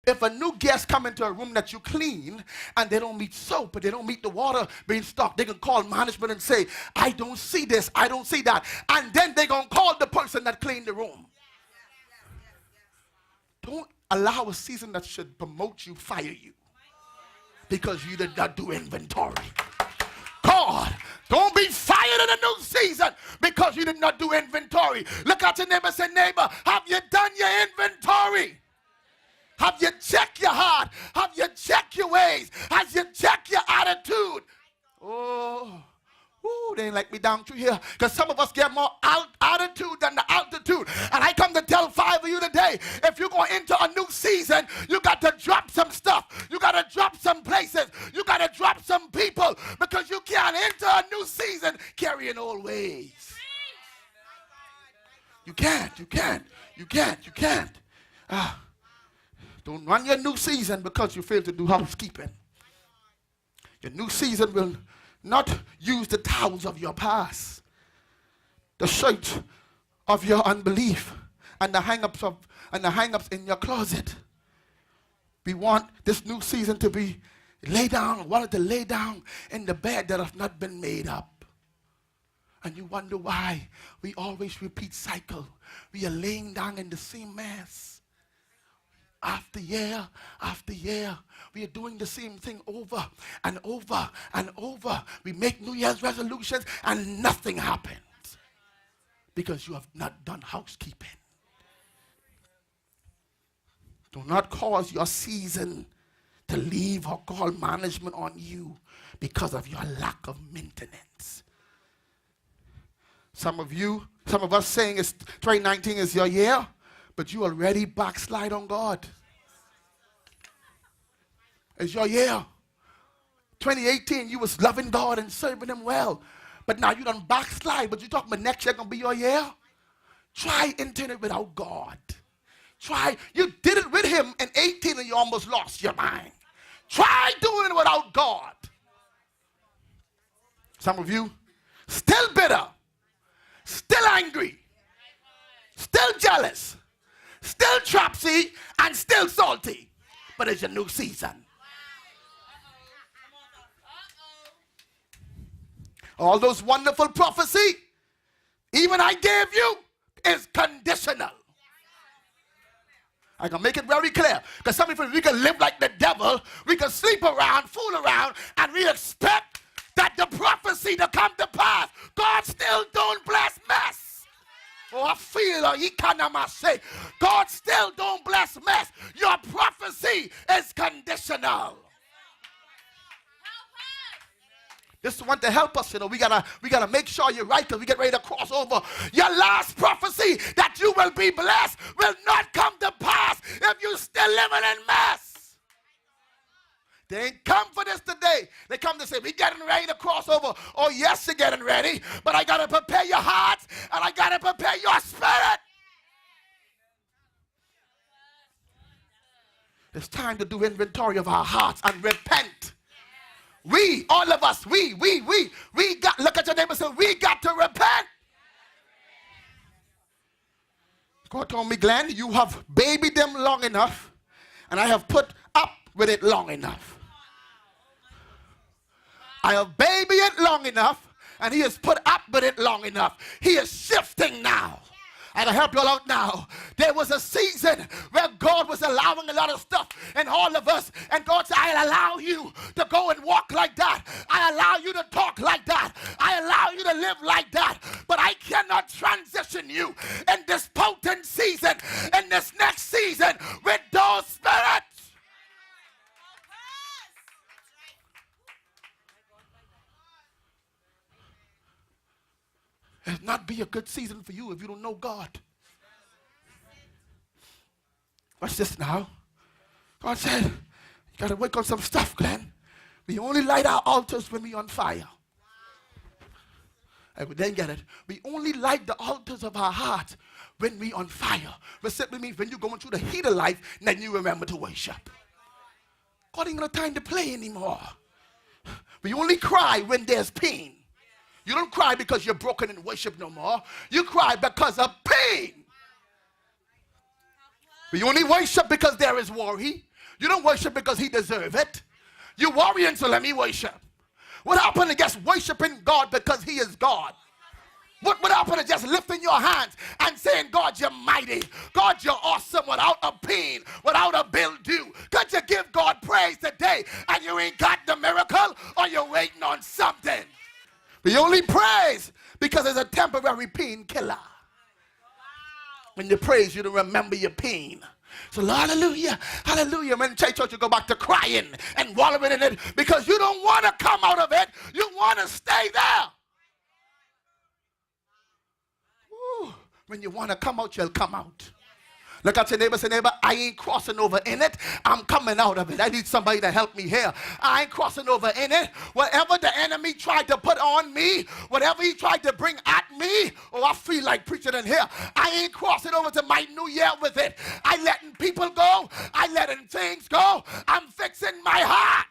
if a new guest come into a room that you clean and they don't meet soap, but they don't meet the water being stocked, they can call management and say, I don't see this, I don't see that. And then they're going to call the person that cleaned the room. Don't allow a season that should promote you, fire you, because you did not do inventory. God, don't be fired in a new season because you did not do inventory. Look at your neighbor and say, neighbor, have you done your inventory? Have you checked your heart? Have you checked your ways? Have you checked your attitude? Oh, they ain't like me down through here, because some of us get more attitude than the altitude. And I come to tell 5 of you today, if you're going into a new season, you got to drop some stuff. You got to drop some places. You got to drop some people, because you can't enter a new season carrying old ways. You can't. Don't run your new season because you failed to do housekeeping. Your new season will not use the towels of your past, the shirt of your unbelief, and the hang-ups in your closet. We want this new season to be lay down in the bed that has not been made up. And you wonder why we always repeat cycle. We are laying down in the same mess. After year after year, we are doing the same thing over and over and over. We make New Year's resolutions and nothing happens because you have not done housekeeping. Do not cause your season to leave or call management on you because of your lack of maintenance. Some of us saying 2019 is your year, but you already backslide on God. It's your year. 2018, you was loving God and serving him well. But now you done backslide, but you talking about next year going to be your year? Try entering it without God. Try. You did it with him in 18 and you almost lost your mind. Try doing it without God. Some of you still bitter, still angry, still jealous, still trapsy, and still salty. But it's your new season. All those wonderful prophecy, even I gave you, is conditional. I can make it very clear. Because some people, we can live like the devil, we can sleep around, fool around, and we expect that the prophecy to come to pass. God still don't bless mess. Oh, I feel he can't say. God still don't bless mess. Your prophecy is conditional. This is one to help us, we gotta make sure you're right because we get ready to cross over. Your last prophecy that you will be blessed will not come to pass if you still living in mess. They ain't come for this today. They come to say, we getting ready to cross over. Oh, yes, you're getting ready, but I gotta prepare your hearts and I gotta prepare your spirit. It's time to do inventory of our hearts and repent. We, all of us, we got, look at your neighbor and say, we got to repent. God told me, Glenn, you have babied them long enough, and I have put up with it long enough. I have babied it long enough, and he has put up with it long enough. He is shifting now. I can help you all out now. There was a season where God was allowing a lot of stuff in all of us. And God said, I'll allow you to go and walk like that. I allow you to talk like that. I allow you to live like that. But I cannot transition you in this potent season, in this next season, with those spirits. It'll not be a good season for you if you don't know God. Watch this now. God said, you got to work on some stuff, Glenn. We only light our altars when we're on fire. I would then get it. We only light the altars of our heart when we're on fire. But simply means when you're going through the heat of life, then you remember to worship. God ain't got time to play anymore. We only cry when there's pain. You don't cry because you're broken in worship no more. You cry because of pain. We only worship because there is worry. You don't worship because he deserves it. You worrying, so let me worship. What happened to just worshiping God because he is God? What happened to just lifting your hands and saying, God, you're mighty. God, you're awesome without a pain, without a bill due. Could you give God praise today and you ain't got the miracle or you're waiting on something? We only praise because it's a temporary pain killer. When you praise, you don't remember your pain. So hallelujah, hallelujah. When church you go back to crying and wallowing in it because you don't want to come out of it. You want to stay there. Ooh, when you want to come out, you'll come out. Look at your neighbor, say, neighbor, I ain't crossing over in it. I'm coming out of it. I need somebody to help me here. I ain't crossing over in it. Whatever the enemy tried to put on me, whatever he tried to bring at me, oh, I feel like preaching in here. I ain't crossing over to my new year with it. I letting people go. I letting things go. I'm fixing my heart.